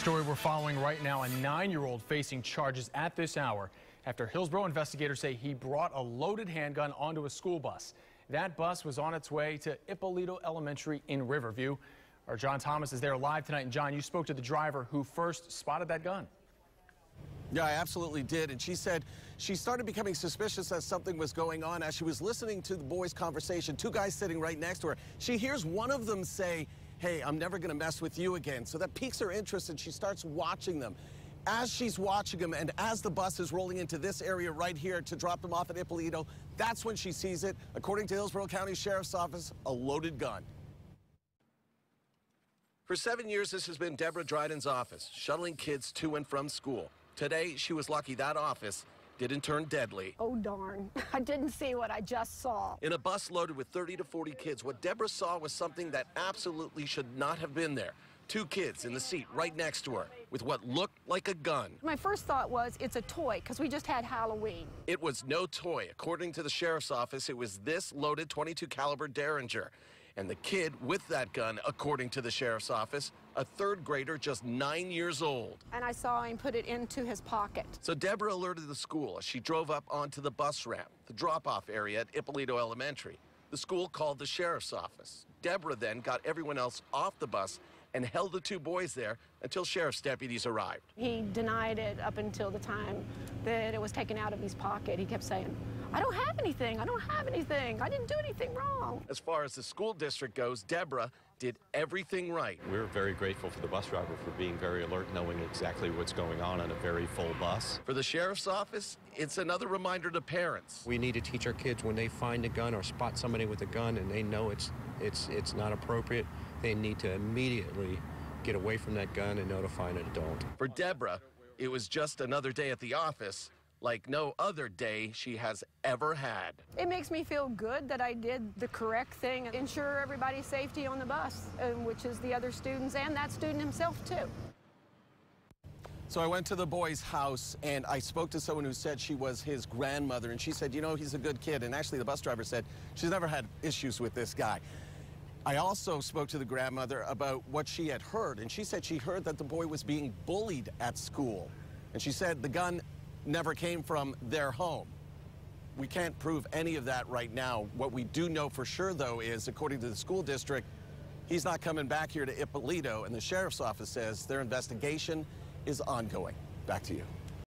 Story we're following right now, a 9-year-old facing charges at this hour after Hillsborough investigators say he brought a loaded handgun onto a school bus. That bus was on its way to Ippolito Elementary in Riverview. Our John Thomas is there live tonight. And John, you spoke to the driver who first spotted that gun. Yeah, I absolutely did. And she said she started becoming suspicious that something was going on as she was listening to the boys' conversation. Two guys sitting right next to her. She hears one of them say, "Hey, I'm never going to mess with you again." So that piques her interest and she starts watching them. As she's watching them and as the bus is rolling into this area right here to drop them off at Ippolito, that's when she sees it. According to Hillsborough County Sheriff's Office, a loaded gun. For 7 years, this has been Deborah Dryden's office, shuttling kids to and from school. Today, she was lucky that office didn't turn deadly. Oh, darn. I didn't see what I just saw. In a bus loaded with 30 to 40 kids, what Deborah saw was something that absolutely should not have been there. Two kids in the seat right next to her with what looked like a gun. My first thought was it's a toy because we just had Halloween. It was no toy. According to the sheriff's office, it was this loaded .22 caliber Derringer. And the kid with that gun, according to the sheriff's office, a third grader just 9 years old. And I saw him put it into his pocket. So Deborah alerted the school as she drove up onto the bus ramp, the drop-off area at Ippolito Elementary. The school called the sheriff's office. Deborah then got everyone else off the bus and held the two boys there until sheriff's deputies arrived. He denied it up until the time that it was taken out of his pocket. He kept saying, "I don't have anything, I don't have anything, I didn't do anything wrong." As far as the school district goes, Deborah did everything right. We're very grateful for the bus driver for being very alert, knowing exactly what's going on a very full bus. For the sheriff's office, it's another reminder to parents. We need to teach our kids when they find a gun or spot somebody with a gun and they know it's not appropriate, they need to immediately get away from that gun and notify an adult. For Deborah, it was just another day at the office, like no other day she has ever had. It makes me feel good that I did the correct thing, ensure everybody's safety on the bus, which is the other students and that student himself too. So I went to the boy's house and I spoke to someone who said she was his grandmother, and she said, you know, he's a good kid. And actually the bus driver said she's never had issues with this guy. I also spoke to the grandmother about what she had heard, and she said she heard that the boy was being bullied at school. And she said the gun never came from their home. We can't prove any of that right now. What we do know for sure, though, is, according to the school district, he's not coming back here to Ippolito, and the sheriff's office says their investigation is ongoing. Back to you.